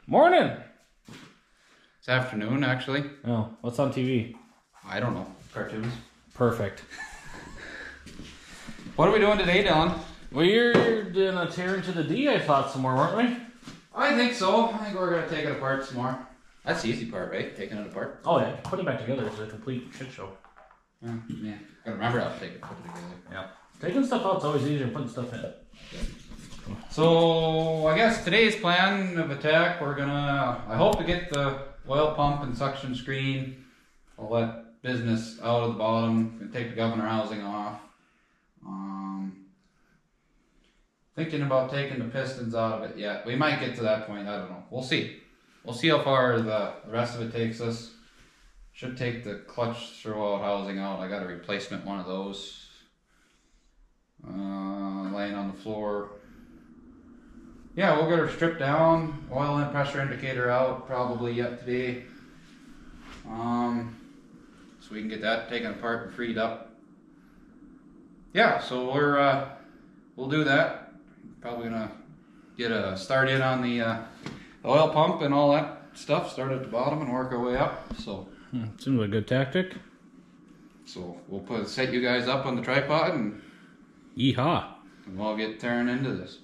Morning! It's afternoon, actually. Oh, what's on TV? I don't know. Cartoons. Perfect. What are we doing today, Dylan? We're gonna tear into the D, I thought, some more, weren't we? I think so. I think we're gonna take it apart some more. That's the easy part, right? Taking it apart. Oh yeah, putting it back together is a complete shit show. Yeah. Gotta remember how to take it, put it together. Yeah. Taking stuff out's always easier than putting stuff in. So, I guess today's plan of attack, I hope to get the oil pump and suction screen, all that business out of the bottom, and take the governor housing off. Thinking about taking the pistons out of it yet. We might get to that point, I don't know. We'll see. We'll see how far the rest of it takes us. Should take the clutch throwout housing out. I got a replacement one of those. Laying on the floor. Yeah, we'll get her stripped down. Oil and pressure indicator out probably yet today. So we can get that taken apart and freed up. Yeah, so we'll do that. Probably gonna get a start in on the oil pump and all that stuff. Start at the bottom and work our way up. So Seems like a good tactic. So we'll set you guys up on the tripod and Yeehaw! we'll get tearing into this.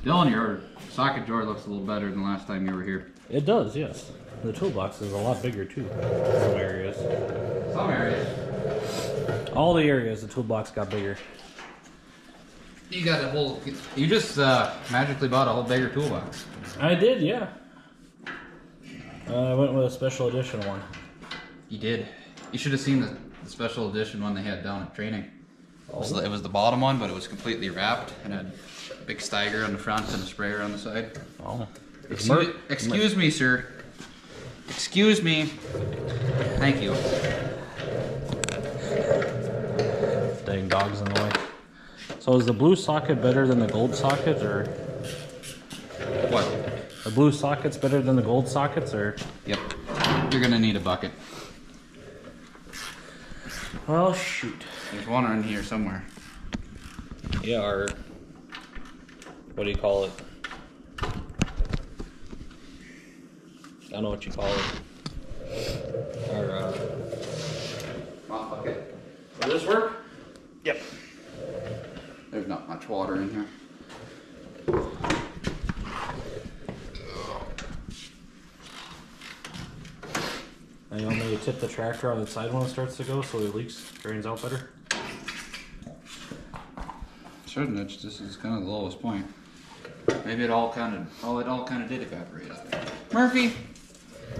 Dylan, your socket drawer looks a little better than last time you were here. It does, yes. The toolbox is a lot bigger too. Some areas. Some areas. All the areas, the toolbox got bigger. You got a whole. You just magically bought a whole bigger toolbox. I did, yeah. I went with a special edition one. You did. You should have seen the special edition one they had down at training. It was the bottom one, but it was completely wrapped and had a big stagger on the front and a sprayer on the side. Oh. Excuse me, sir. Excuse me. Thank you. Dang dog's in the way. So is the blue socket better than the gold socket, or? What? The blue socket's better than the gold sockets, or? Yep. You're gonna need a bucket. Well, shoot. There's one in here somewhere. Yeah, or what do you call it? I don't know what you call it. Or Mop bucket. will this work? Yep. There's not much water in here. And you want me to tip the tractor on the side when it starts to go so it leaks, drains out better? Shouldn't it? This is kind of the lowest point. Maybe it all kind of did evaporate out there. Murphy.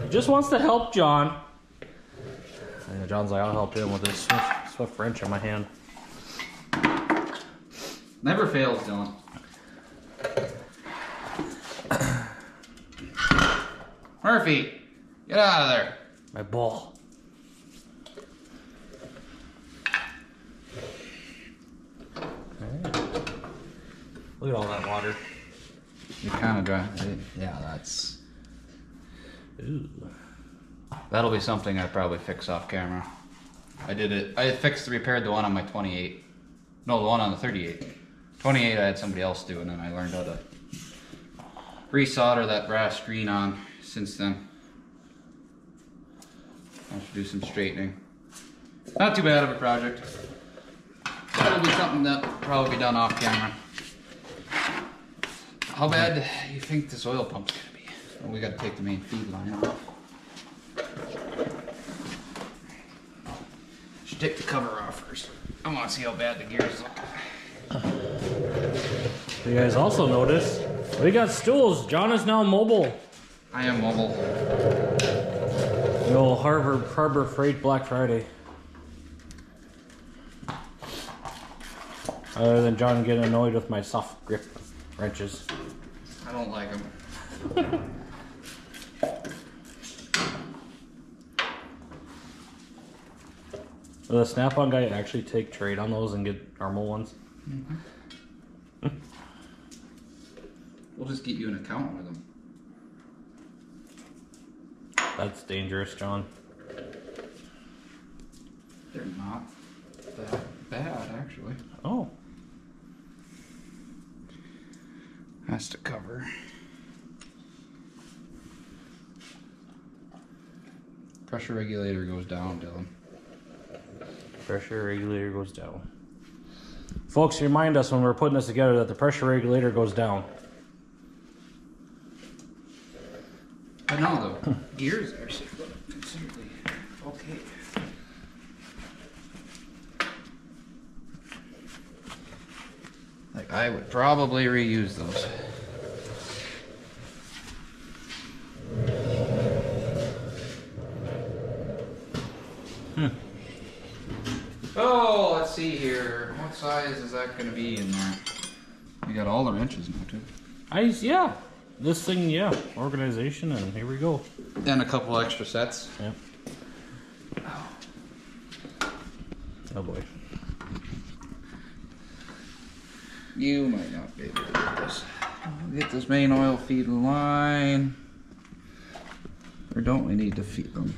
He just wants to help John. And John's like, I'll help him with this swift wrench in my hand. Never fails, Dylan. Murphy, get out of there. My ball. Look at all that water. You're kind of dry. Yeah, that's. Ooh. That'll be something I probably fix off camera. I did it. I repaired the one on my 28. No, the one on the 38. 28 I had somebody else do, and then I learned how to resolder that brass screen on since then. I should do some straightening. Not too bad of a project. That'll be something that'll probably be done off camera. How bad do you think this oil pump's gonna be? Well, we gotta take the main feed line off. Should take the cover off first. I wanna see how bad the gears look. You guys also notice we got stools. John is now mobile. I am mobile. The old Harbor Freight Black Friday. Other than John getting annoyed with my soft grip wrenches. I don't like them. Will the Snap-on guy actually take trade on those and get normal ones? Mm-hmm. We'll just get you an account with them. That's dangerous, John. They're not that bad, actually. Oh. Has to cover. Pressure regulator goes down, Dylan. Pressure regulator goes down. Folks, remind us when we're putting this together that the pressure regulator goes down. But no, the gears are considerably okay. Like, I would probably reuse those. Oh, let's see here. What size is that going to be in there? We got all the wrenches now, too. Yeah. This thing, yeah. Organization, and here we go. And a couple extra sets. Yep. Oh boy. You might not be able to get this. Get this main oil feed line. Or don't we need to feed them?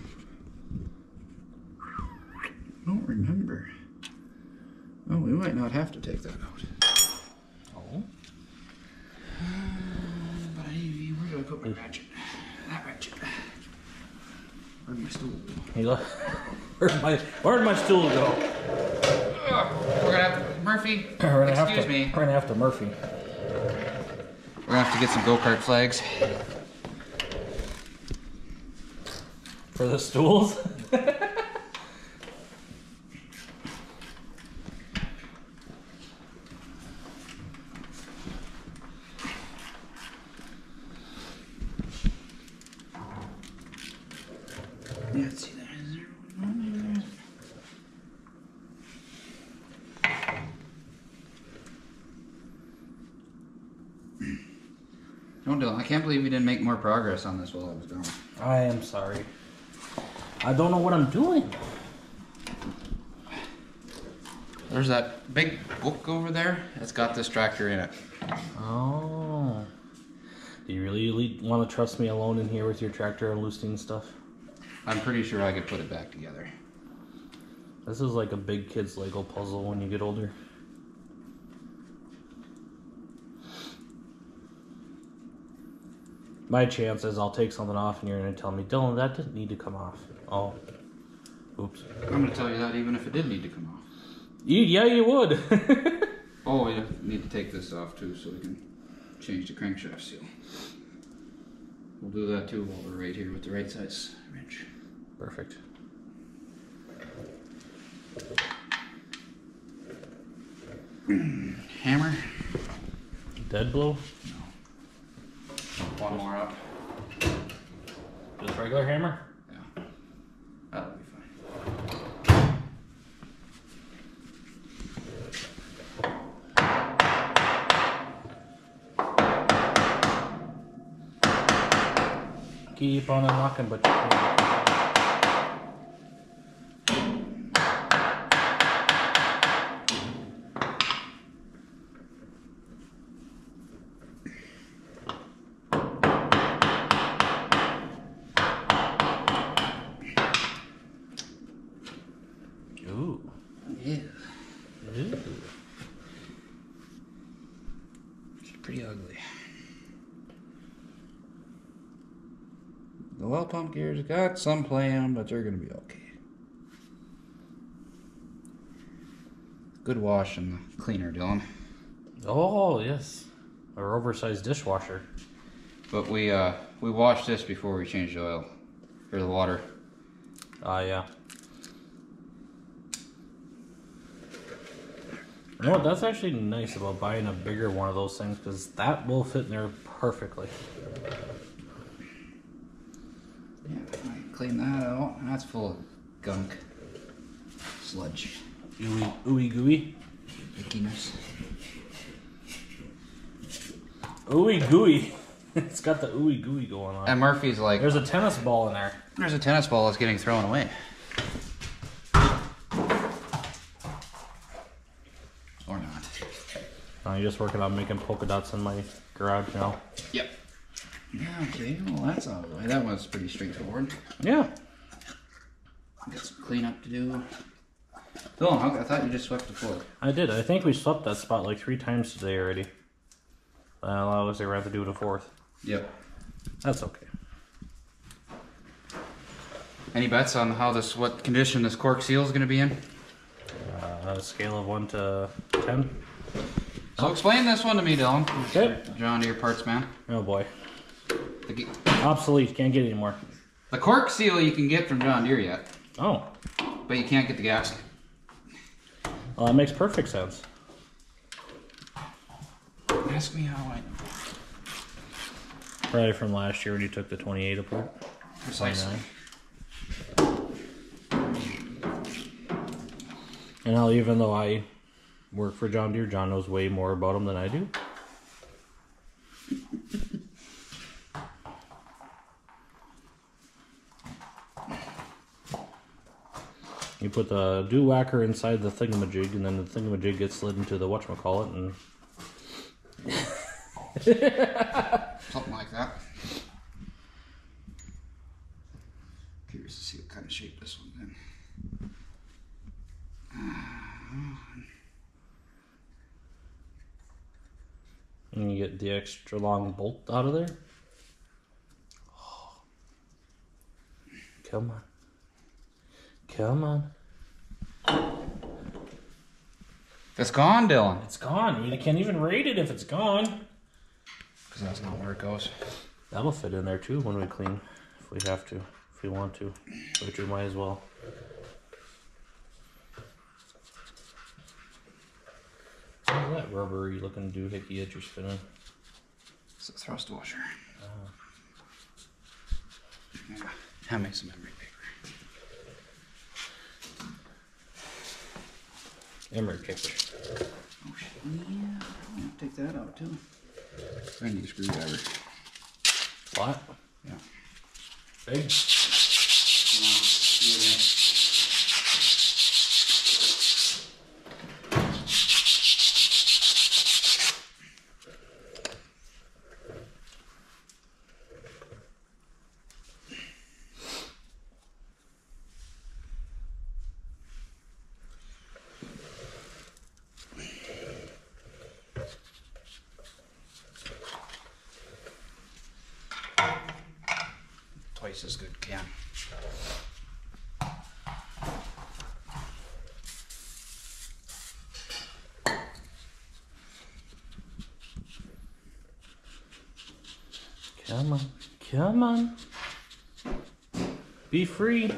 I don't remember. Oh, we might not have to take that out. Oh. But where did I put my ratchet? That ratchet. Where'd my stool go? Where'd my stool go? We're gonna have to, Murphy. Excuse me. We're gonna have to Murphy. We're gonna have to get some go-kart flags. For the stools? Yeah, let's see that. Is there one there? No, Dylan, I can't believe we didn't make more progress on this while I was gone. I am sorry. I don't know what I'm doing. There's that big book over there. It's got this tractor in it. Oh. Do you really want to trust me alone in here with your tractor and loosening stuff? I'm pretty sure I could put it back together. This is like a big kid's Lego puzzle when you get older. My chance is I'll take something off and you're going to tell me, Dylan, that didn't need to come off. Oh. Oops. I'm going to tell you that even if it did need to come off. Yeah, you would. Oh, we need to take this off too so we can change the crankshaft seal. We'll do that too while we're right here with the right size wrench. Perfect. Hammer? Dead blow? No. One more up. Just regular hammer? Yeah. That'll be fine. Keep on unlocking, but you can't. Ooh. Yeah. Ooh. It's pretty ugly. The well pump gears got some play in them, but they're going to be okay. Good wash in the cleaner, Dylan. Oh, yes. Our oversized dishwasher. But we washed this before we changed the oil. Or the water. Yeah. You know what, that's actually nice about buying a bigger one of those things, because that will fit in there perfectly. Yeah, I clean that out. That's full of gunk. Sludge. Ooey gooey. Ickiness. Ooey gooey. It's got the ooey gooey going on. And Murphy's like, There's a tennis ball in there. there's a tennis ball that's getting thrown away. I'm just working on making polka dots in my garage now. Yep. Yeah, okay, well that's out of the way. That was pretty straightforward. Yeah. Got some cleanup to do. Dylan, I thought you just swept the floor. I did. I think we swept that spot like 3 times today already. I was gonna have to do it a 4th. Yep. That's okay. Any bets on what condition this cork seal is gonna be in? A scale of 1 to 10. So explain this one to me, Dylan. Okay. John Deere parts man. Oh boy. The, Obsolete. Can't get it anymore. the cork seal you can get from John Deere yet, Oh. but you can't get the gasket. Well, that makes perfect sense. Ask me how I know. Probably from last year when you took the 28 apart. Precisely. 29. And now, even though I work for John Deere, John knows way more about them than I do. You put the dew whacker inside the thingamajig, and then the thingamajig gets slid into the whatchamacallit, and Something like that. Curious to see what kind of shape this one's in. and you get the extra long bolt out of there. Oh. Come on. Come on. It's gone, Dylan. It's gone. I mean, I can't even rate it if it's gone. Because that's not where it goes. That'll fit in there too when we clean, if we have to, if we want to, which we might as well. What's that rubbery looking doohickey that you're spinning? It's a thrust washer. Oh. Yeah. Hand me some emery paper. Emery paper. Oh shit. Yeah. I'll take that out too. I need a screwdriver. What? Yeah. Big? Twice as good, Cam. Come on. Come on. Be free.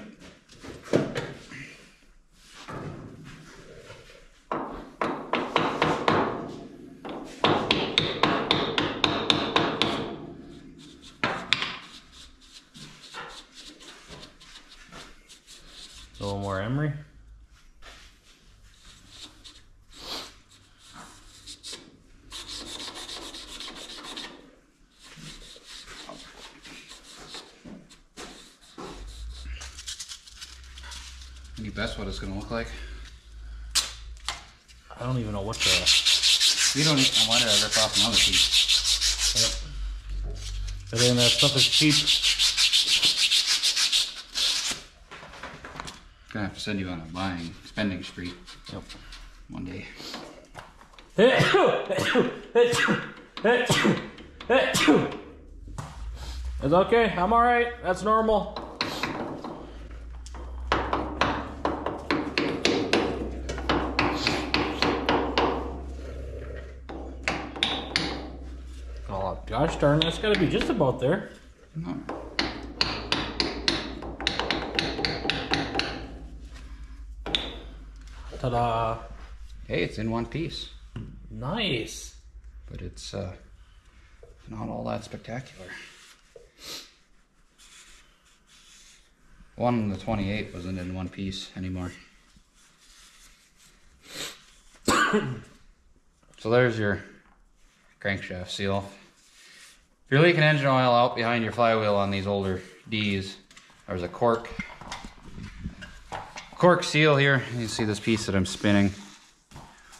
A little more emery. Any guess what it's going to look like? I don't even know what to. We don't even want to rip off another piece. Yep. But then that stuff is cheap. Gonna have to send you on a spending spree. Yep. One day. It's okay. I'm all right. That's normal. Oh gosh darn! That's got to be just about there. No. Ta-da! Hey, it's in one piece, Nice. but it's not all that spectacular. One of the 28 wasn't in one piece anymore. So there's your crankshaft seal. If you're leaking engine oil out behind your flywheel on these older D's, there's a cork seal here. You see this piece that I'm spinning.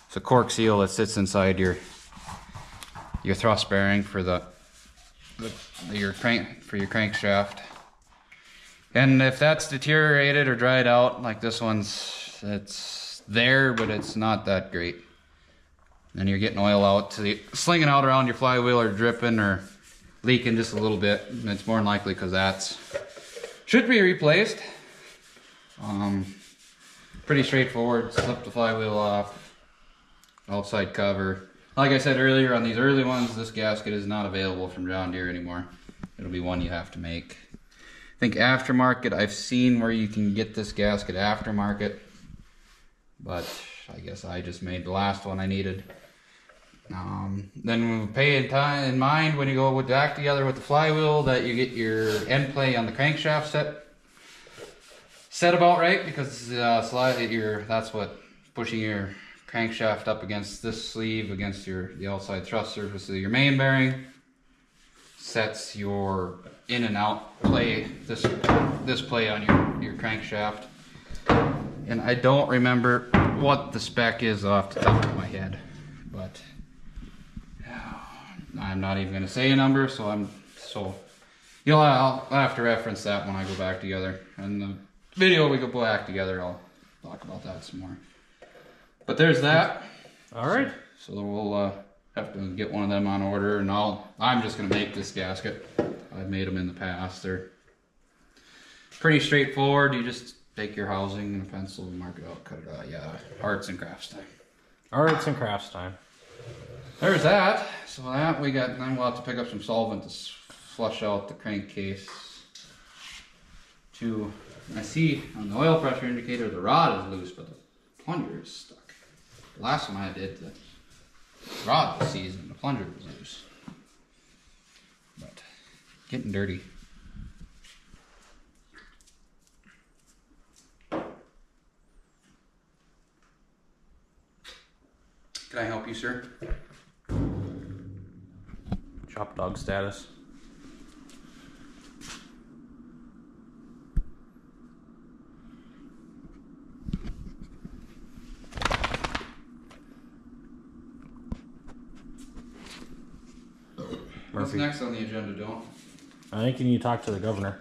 It's a cork seal that sits inside your your thrust bearing for your crankshaft. And if that's deteriorated or dried out, like this one's, it's there, but it's not that great. And you're getting oil out, slinging out around your flywheel, or dripping or leaking just a little bit. And it's more than likely because that's should be replaced. Pretty straightforward. Slip the flywheel off, outside cover. Like I said earlier, on these early ones, this gasket is not available from John Deere anymore. It'll be one you have to make. I think aftermarket, I've seen where you can get this gasket aftermarket, but I guess I just made the last one I needed. Then pay in mind when you go back together with the flywheel that you get your end play on the crankshaft set about right, because that's what pushing your crankshaft up against this sleeve against the outside thrust surface of your main bearing sets your in and out play, this play on your crankshaft. And I don't remember what the spec is off the top of my head, but I'm not even going to say a number, so I'll have to reference that when I go back together. And the video we go back together, I'll talk about that some more. But there's that. All right. So we'll have to get one of them on order, and I'm just going to make this gasket. I've made them in the past. They're pretty straightforward. You just take your housing and a pencil and mark it out, cut it out. Yeah, arts and crafts time. Arts and crafts time. There's that. So that we got, then we'll have to pick up some solvent to flush out the crankcase. I see on the oil pressure indicator the rod is loose, but the plunger is stuck. The last one I did, the rod was seized and the plunger was loose. But getting dirty. Can I help you, sir? Chop dog status. What's next on the agenda, Dylan? I think you need to talk to the governor.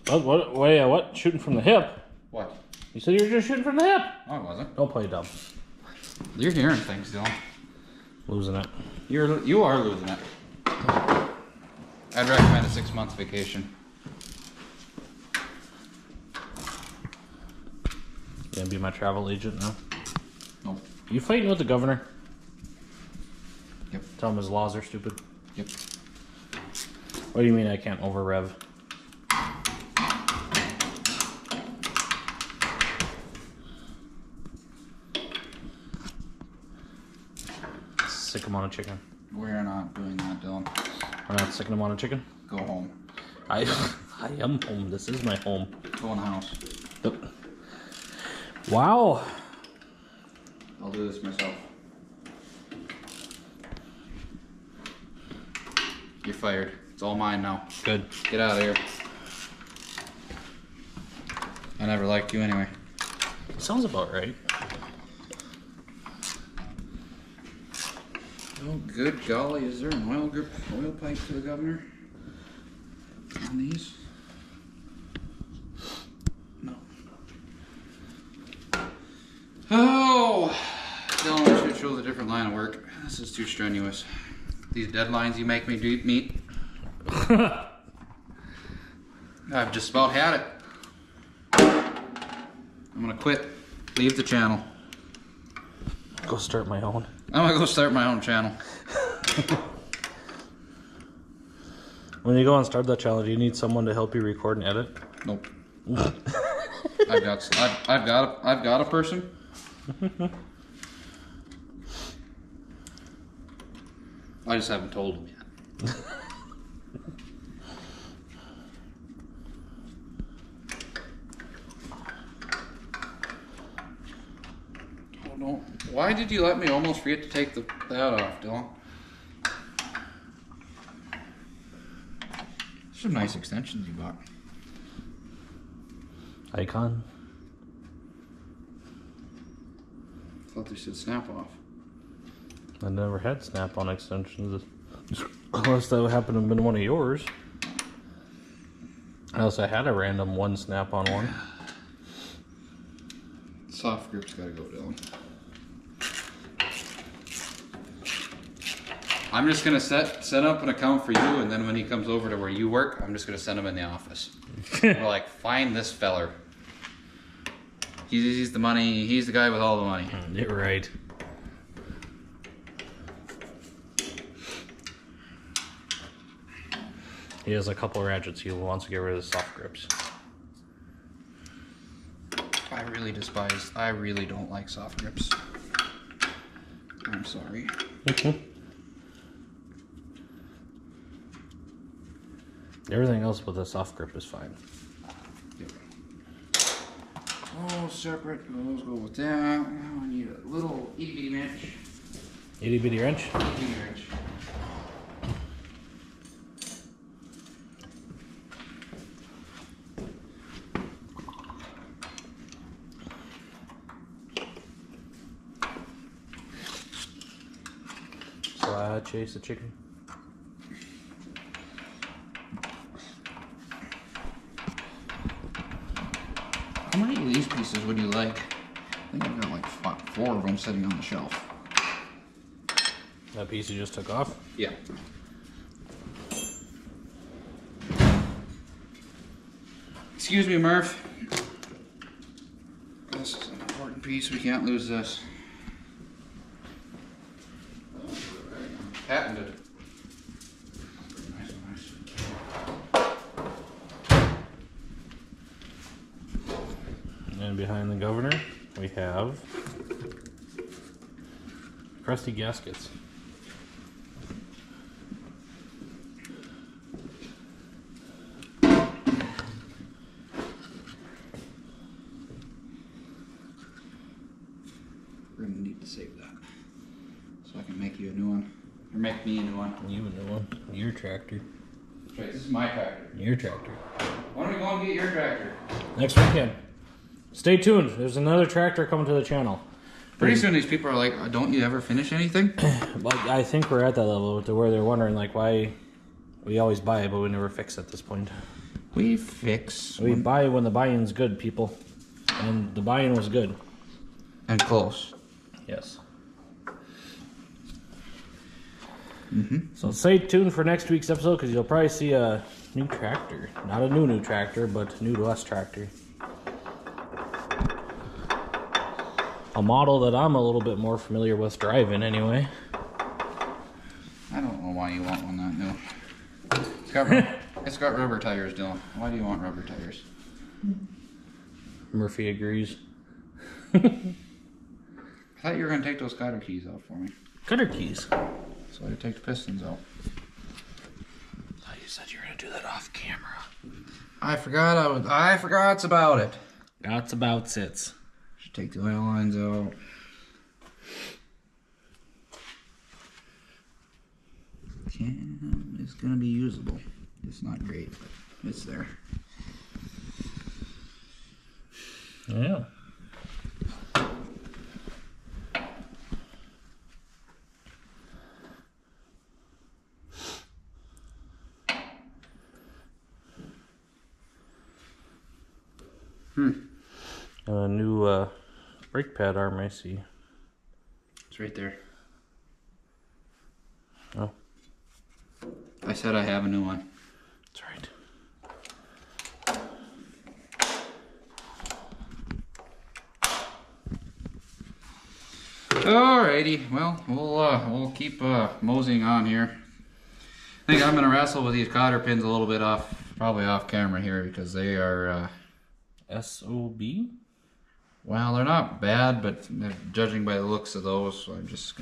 What? Shooting from the hip? What? You said you were just shooting from the hip. Oh, I wasn't. Don't play dumb. You're hearing things, Dylan. Losing it. You are losing it. I'd recommend a 6-month vacation. You gonna be my travel agent now? Nope. You fighting with the governor? Yep. Tell him his laws are stupid. Yep. What do you mean I can't over rev? Sick him on a chicken. We're not doing that, Dylan. We're not sicking him on a chicken? Go home. I am home. This is my home. Go in the house. Wow. I'll do this myself. You're fired. It's all mine now. Good. Get out of here. I never liked you anyway. Sounds about right. Oh, good golly, is there an oil pipe to the governor on these? No. Oh, Dylan, I should show a different line of work. This is too strenuous. These deadlines you make me meet. I've just about had it. I'm gonna quit. Leave the channel. Go start my own. I'm gonna go start my own channel. When you go and start that channel, do you need someone to help you record and edit? Nope. I've got a person. I just haven't told him yet. Oh no! Why did you let me almost forget to take that off, Dylan? Some nice extensions you bought. Icon. I thought they said snap off. I never had snap-on extensions. Unless that happened to have been one of yours. Unless I had a random one snap-on one. Soft grip's gotta go down. I'm just gonna set up an account for you, and then when he comes over to where you work, I'm just gonna send him in the office. We're like, find this feller. He's the money. He's the guy with all the money. You're right. He has a couple of ratchets. He wants to get rid of the soft grips. I really don't like soft grips. I'm sorry. Everything else with a soft grip is fine. Yep. Oh, separate. Let's go with that. Now I need a little itty bitty wrench. Itty bitty wrench? Itty bitty wrench. So I chase the chicken. How many of these pieces would you like? I think I've got like 4 of them sitting on the shelf. That piece you just took off? Yeah. Excuse me, Murph. This is an important piece. We can't lose this. Patented. And behind the governor, we have crusty gaskets. We're gonna need to save that so I can make you a new one. Or make me a new one. You a new one. Your tractor. That's right, this is my tractor. Your tractor. When are we going to get your tractor? Next weekend. Stay tuned. There's another tractor coming to the channel. Pretty soon these people are like, don't you ever finish anything? But I think we're at that level to where they're wondering like why we always buy it but we never fix at this point. We fix. We buy when the buy-in's good, people. And the buy-in was good. And close. Yes. Mm-hmm. So stay tuned for next week's episode because you'll probably see a new tractor. Not a new tractor, but new to us tractor. A model that I'm a little bit more familiar with driving anyway. I don't know why you want one that new. It's got rubber tires, Dylan. Why do you want rubber tires? Murphy agrees. I thought you were going to take those cutter keys out for me. Cutter keys? So I take the pistons out. I thought you said you were going to do that off camera. I forgot about it. That's about it. Should take the oil lines out. It's gonna be usable. It's not great, but it's there. Yeah. A new brake pad arm, I see. It's right there. Oh. I said I have a new one. That's right. Alrighty, well, we'll keep moseying on here. I think I'm gonna wrestle with these cotter pins a little bit probably off camera here because they are SOB? well, they're not bad, but judging by the looks of those, so I'm just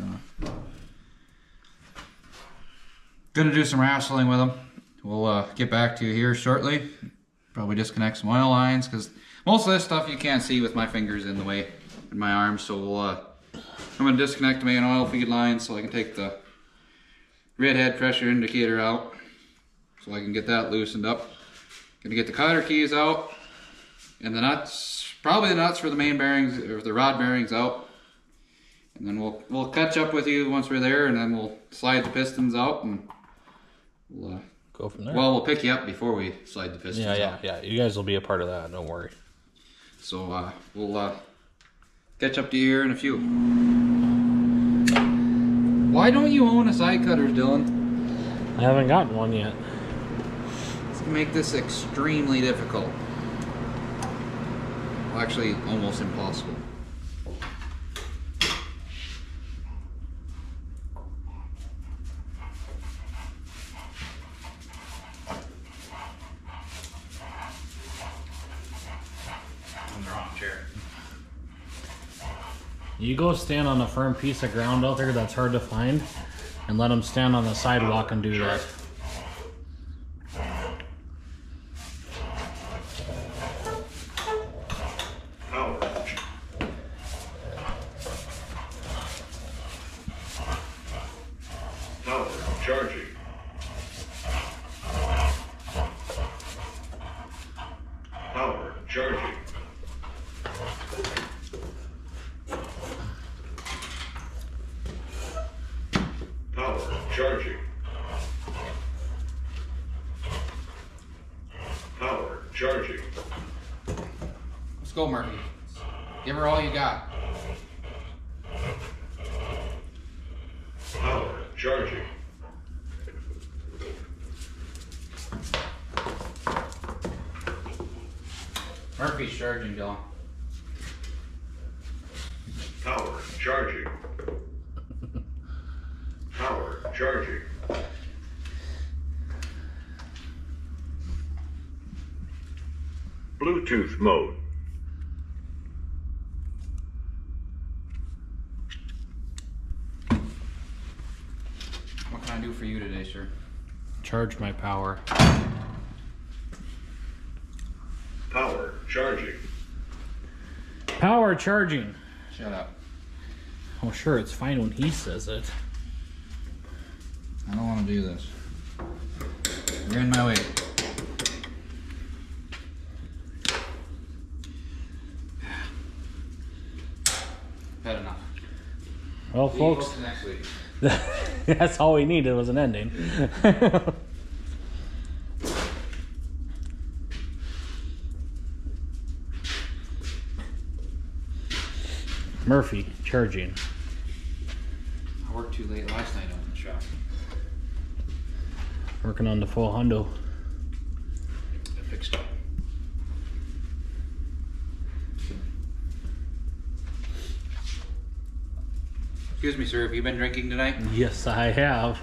gonna do some wrestling with them. We'll get back to you here shortly. Probably disconnect some oil lines because most of this stuff you can't see with my fingers in the way in my arms. So I'm gonna disconnect the main oil feed line so I can take the red head pressure indicator out, so I can get that loosened up. Gonna get the cotter keys out and the nuts, probably the nuts for the main bearings or the rod bearings out, And then we'll catch up with you once we're there, and then we'll slide the pistons out, and we'll go from there. Well, we'll pick you up before we slide the pistons out. Yeah. You guys will be a part of that. Don't worry. So we'll catch up to you here in a few. Why don't you own a side cutters, Dylan? I haven't gotten one yet. It's gonna make this extremely difficult. Well, actually, almost impossible. On the wrong chair. You go stand on a firm piece of ground out there that's hard to find, and let them stand on the sidewalk and do that. Charging. Power charging. Power charging. Power charging. Let's go, Murphy. Give her all you got. Power charging. Murphy's charging, Dylan. Power charging. Power charging. Bluetooth mode. What can I do for you today, sir? Charge my power. Power charging. Power charging. Shut up. Oh, sure, it's fine when he says it. I don't want to do this. You're in my way. Had enough. Well, See you folks, next week. that's all we needed was an ending. Murphy charging. I worked too late last night on the shop. Working on the full hundo. I fixed it. Excuse me, sir. Have you been drinking tonight? Yes, I have.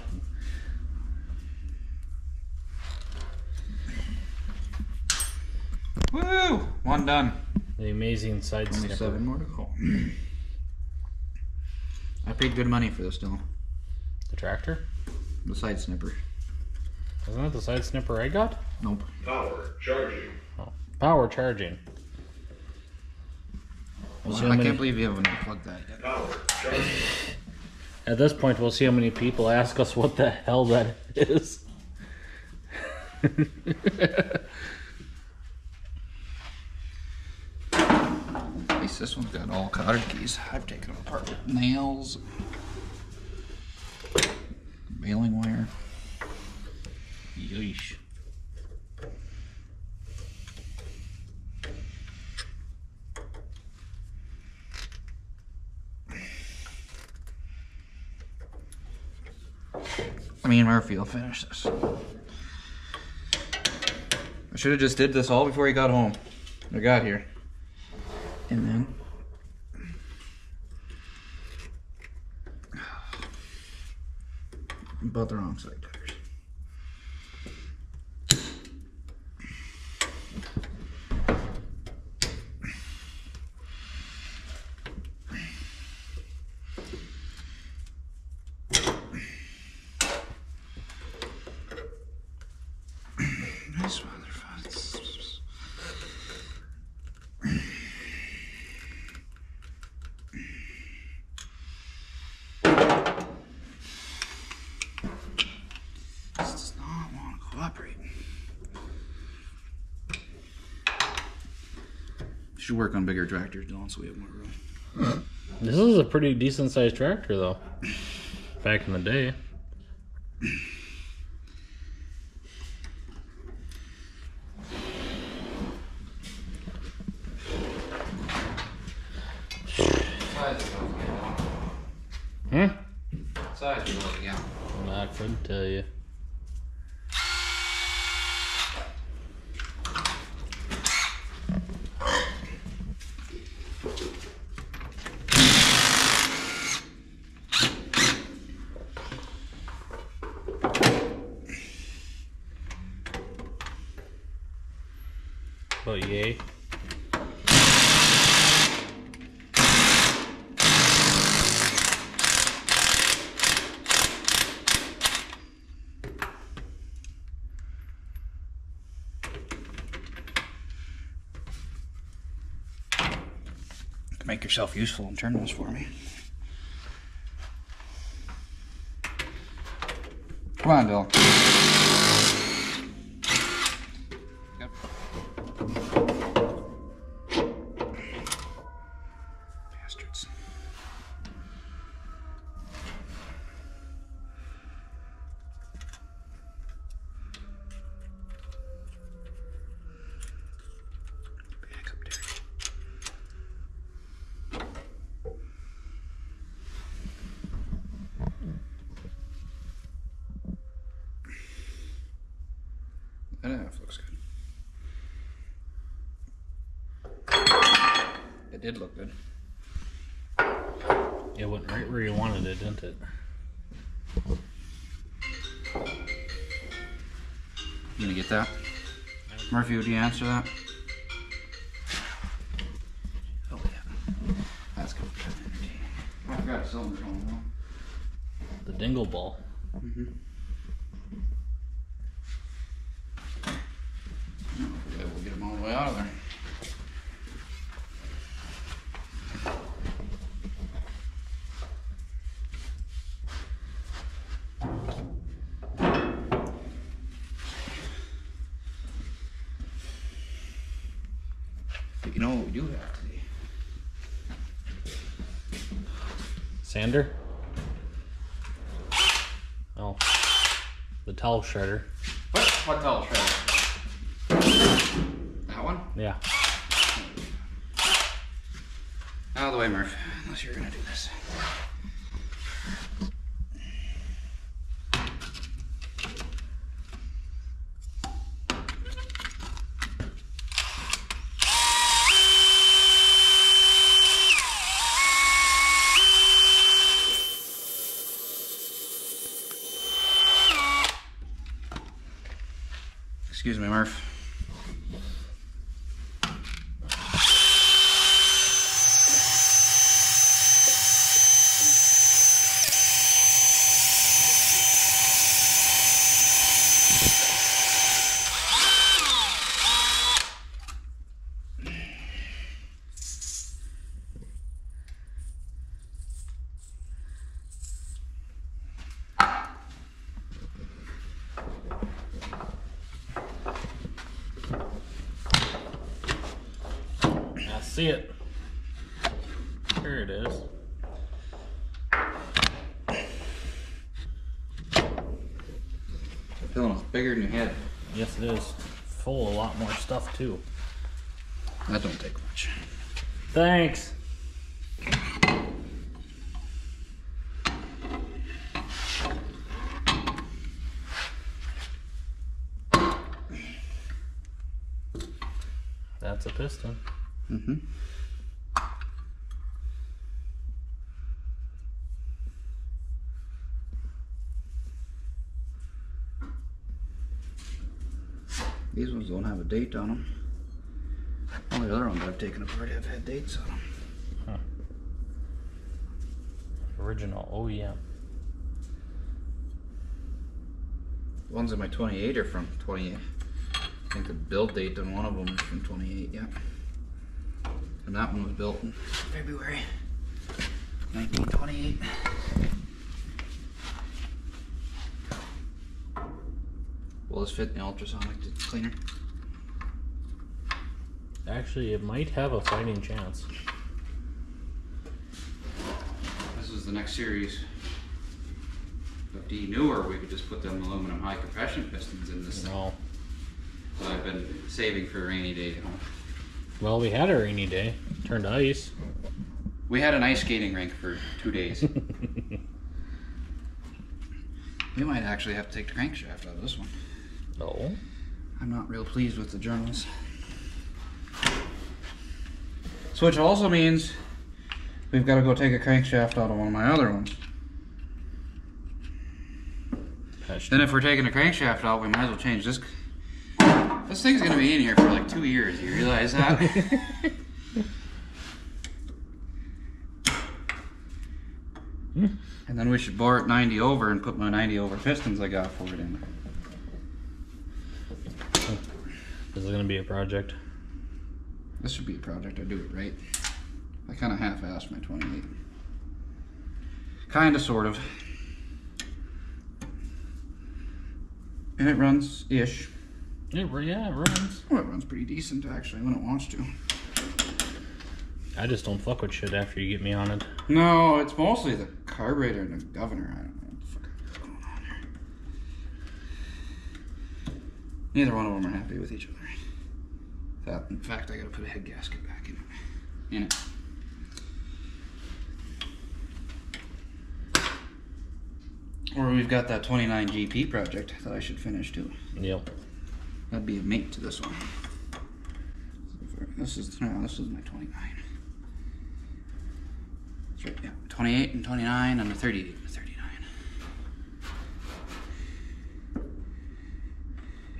Woo! One done. The amazing side Only snipper. 7 more to go. I paid good money for this, Dylan. The tractor? The side snipper. Wasn't that the side snipper I got? Nope. Power charging. Oh. Power charging. Well, See how I many- can't believe you haven't unplugged that yet. Power charging. At this point, we'll see how many people ask us what the hell that is. At least this one's got all cotter keys. I've taken them apart with nails, baling wire. Yeesh. Me and Murphy will finish this. I should have just did this all before he got home. I got here. And then... bought the wrong side tires. Nice motherfuckers. This does not want to cooperate. Should work on bigger tractors, Dylan, so we have more room. This is a pretty decent sized tractor though. Back in the day. Hmm? Size is what, yeah. I couldn't tell you. Oh, yay. Make yourself useful and turn those for me. Come on, Bill. Yep. Bastards. Back up there. I don't know if it looks good. It did look good. It went right where you wanted it, didn't it? You gonna get that? Murphy, would you answer that? Oh yeah. That's good. I forgot cylinders on one. The dingle ball. Mm-hmm. Yeah, we'll get them all the way out of there. But you know what we do have today? Sander? Oh. The towel shredder. What? What towel shredder? That one? Yeah. Out of the way, Murph. Unless you're gonna do this. Excuse me, Murph. See it. There it is. Feeling it's bigger than your head. Yes, it is. Full of a lot more stuff too. That don't take much. Thanks. That's a piston. Mm-hmm. These ones don't have a date on them. All the other ones I've taken apart have had dates on them. Huh. Original OEM. The ones in my 28 are from 28. I think the build date on one of them is from 28, yeah. And that one was built in February 1928. Will this fit in the ultrasonic cleaner? Actually, it might have a fighting chance. is the next series of D newer, we could just put them aluminum high compression pistons in this thing. No. So I've been saving for a rainy day. Well, we had a rainy day. Turned to ice. We had an ice skating rink for 2 days. We might actually have to take the crankshaft out of this one. No. I'm not real pleased with the journals. So which also means we've got to go take a crankshaft out of one of my other ones. Then if we're taking the crankshaft out, we might as well change this. This thing's going to be in here for like 2 years. You realize that? And then we should bore it 90 over and put my 90 over pistons I got for it in. This is going to be a project. This should be a project. I do it right. I kind of half-assed my 28. Kind of, sort of. And it runs-ish. Yeah, it runs. Well, it runs pretty decent, actually, when it wants to. I just don't fuck with shit after you get me on it. No, it's mostly the carburetor and the governor. I don't know what the fuck is going on here. Neither one of them are happy with each other. In fact, I gotta put a head gasket back in it. Or we've got that 29 GP project that I should finish too. Yep. That'd be a mate to this one. This is my 29. That's right, yeah. 28 and 29 and a 38 and a 39.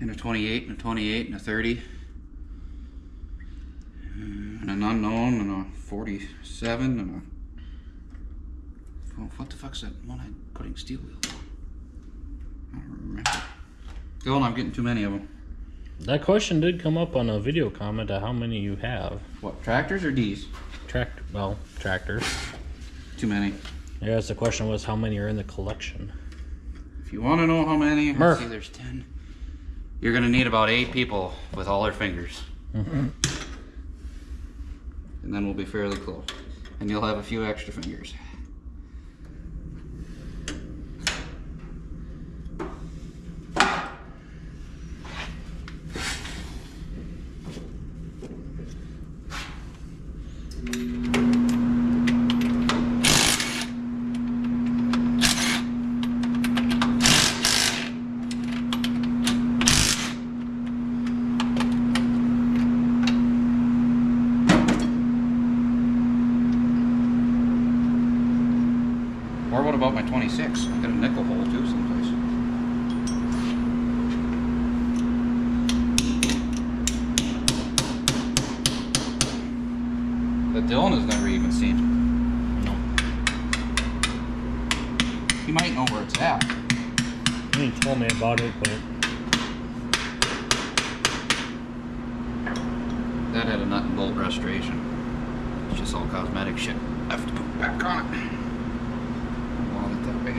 And a 28 and a 28 and a 30. And an unknown and a 47 and a... Oh, what the fuck's that one I'm putting steel wheels on? I don't remember. Dylan, I'm getting too many of them. That question did come up on a video comment of how many you have. What, tractors or D's? Tractors. Too many. I guess the question was how many are in the collection. If you want to know how many, Murph. let's see, there's 10. You're going to need about 8 people with all their fingers. Mm-hmm. And then we'll be fairly close. And you'll have a few extra fingers. Or what about my 26? I got a nickel hole too someplace. That Dylan has never even seen. No. He might know where it's at. He told me about it, but That had a nut and bolt restoration. It's just all cosmetic shit. I have to put it back on it. I want it that way.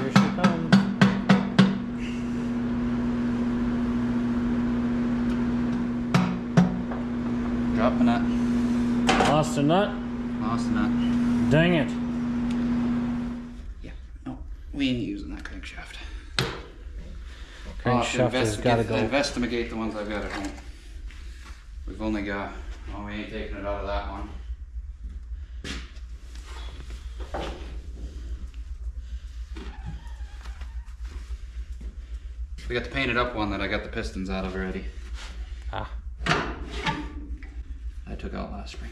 here she comes. Drop a nut. Lost a nut? Lost a nut. Dang it. Yeah. No, we ain't using that crankshaft. Crankshaft has got to go. Investigate the ones I've got at home. We've only got, well, we ain't taking it out of that one. We got the painted up one that I got the pistons out of already. Ah. I took out last spring.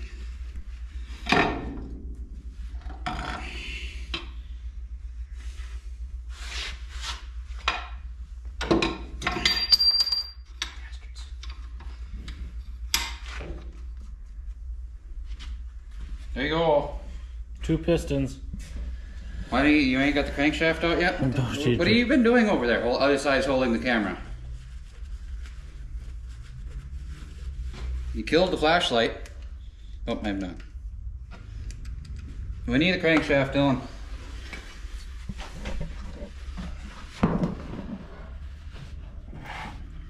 Bastards. 2 pistons. Why do you ain't got the crankshaft out yet? What have you been doing over there? Other side's holding the camera. You killed the flashlight. Oh, maybe not. We need a crankshaft, Dylan.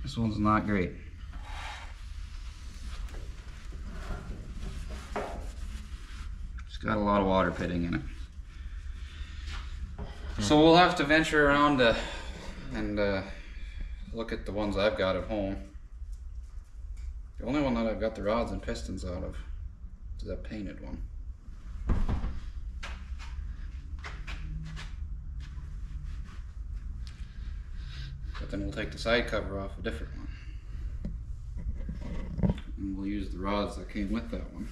This one's not great. It's got a lot of water pitting in it. So we'll have to venture around and look at the ones I've got at home. The only one that I've got the rods and pistons out of is that painted one. But then we'll take the side cover off a different one. And we'll use the rods that came with that one.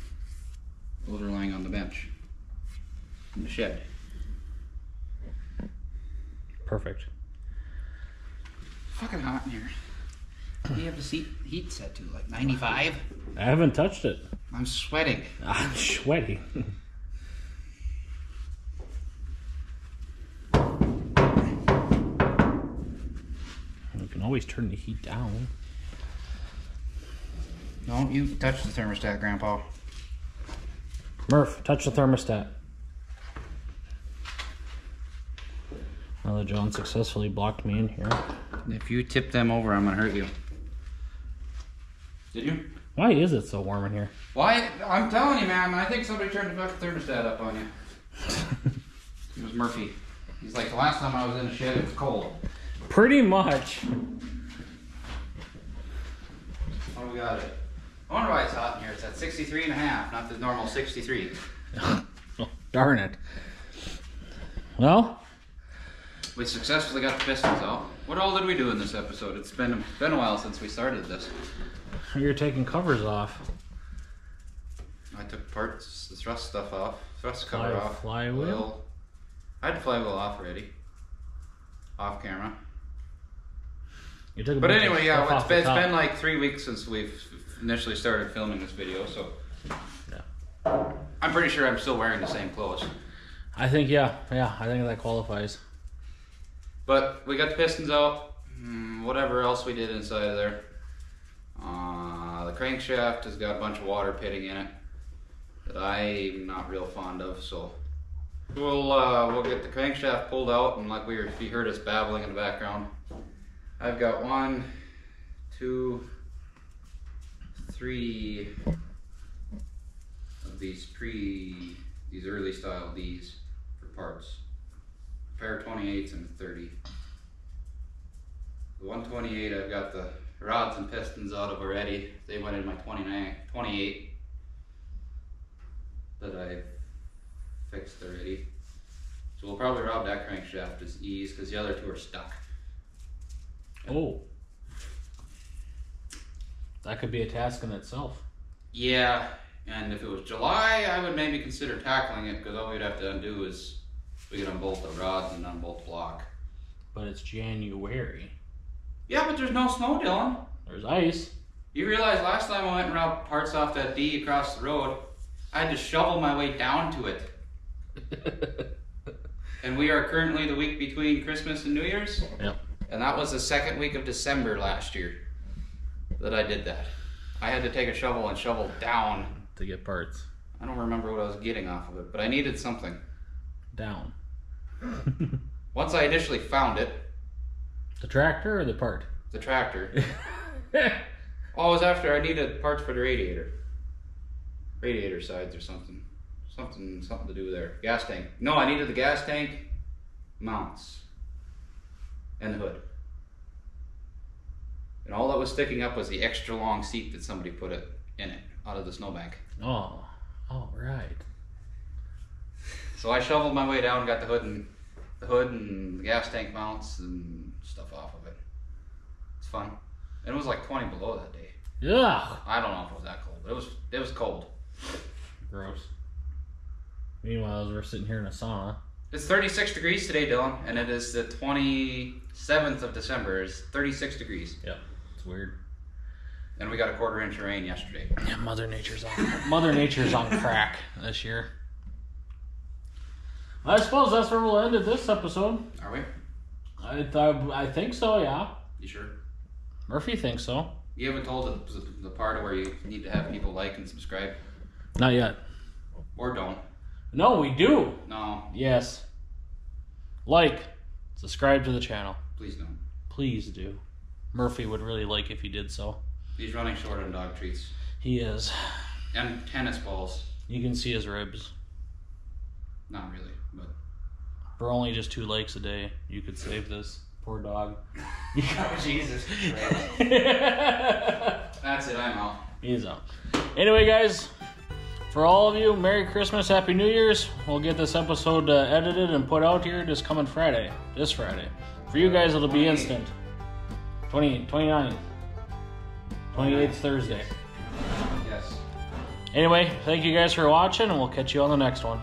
Those are lying on the bench in the shed. Perfect. Fucking hot in here. What do you have the heat set to? Like 95? I haven't touched it. I'm sweating. I'm sweaty. You can always turn the heat down. Don't you touch the thermostat, Grandpa. Murph, touch the thermostat. Now that John successfully blocked me in here. If you tip them over, I'm gonna hurt you. Did you? Why is it so warm in here? Why? I'm telling you, man. I think somebody turned the fucking thermostat up on you. It was Murphy. He's like, the last time I was in the shed, it was cold. Pretty much. Oh, we got it. I wonder why it's hot in here. It's at 63.5, not the normal 63. Oh, darn it. Well, we successfully got the pistons out. What all did we do in this episode? It's been a while since we started this. you're taking covers off. I took parts, the thrust stuff off, thrust cover off. Flywheel? I had the flywheel off already. Off camera. You took a But bunch of anyway, yeah, stuff it's off the top. been like 3 weeks since we've initially started filming this video, so Yeah. I'm pretty sure I'm still wearing the same clothes. I think, yeah, I think that qualifies. But we got the pistons out, whatever else we did inside of there. The crankshaft has got a bunch of water pitting in it that I'm not real fond of, so we'll get the crankshaft pulled out, and like if you heard us babbling in the background, I've got 1, 2, 3 of these early style D's for parts. A pair of 28s and a 30. The 128 I've got the rods and pistons out of already. They went in my 28 that I fixed already. So we'll probably rob that crankshaft as E's because the other two are stuck. Oh. That could be a task in itself. Yeah, and if it was July, I would maybe consider tackling it because all we'd have to undo is we could unbolt the rods and unbolt the block. But it's January. Yeah, but there's no snow, Dylan. There's ice. You realize last time I went and robbed parts off that D across the road, I had to shovel my way down to it. And we are currently the week between Christmas and New Year's. Yep. And that was the second week of December last year that I did that. I had to take a shovel and shovel down. To get parts. I don't remember what I was getting off of it, but I needed something. Down. Once I initially found it, The tractor or the part? the tractor, well, it was after I needed parts for the radiator. Radiator sides or something. Something to do there. Gas tank. No, I needed the gas tank mounts and the hood. And all that was sticking up was the extra long seat that somebody put it in it out of the snowbank. Oh, right. So I shoveled my way down, got the hood and the gas tank mounts and stuff off of it. It's fun. And it was like 20 below that day. Ugh. I don't know if it was that cold, but it was cold. Gross. Meanwhile, as we're sitting here in a sauna. It's 36 degrees today, Dylan, and it is the 27th of December. It's 36 degrees. Yep. It's weird. And we got a 1/4 inch of rain yesterday. Yeah, Mother Nature's on crack this year. I suppose that's where we'll end it this episode. Are we? I think so, yeah. You sure? Murphy thinks so. You haven't told the part where you need to have people like and subscribe? Not yet. Or don't. No, we do. No. Yes. Like, subscribe to the channel. Please don't. Please do. Murphy would really like if you did so. He's running short on dog treats. He is. And tennis balls. You can see his ribs. Not really, but... For only just 2 likes a day, you could save this poor dog. Oh, Jesus Christ. That's it, I'm out. He's out. Anyway, guys, for all of you, Merry Christmas, Happy New Year's. We'll get this episode edited and put out here this coming Friday. This Friday. For you guys, it'll be instant. 29th. 28th Thursday. Yes. Anyway, thank you guys for watching, and we'll catch you on the next one.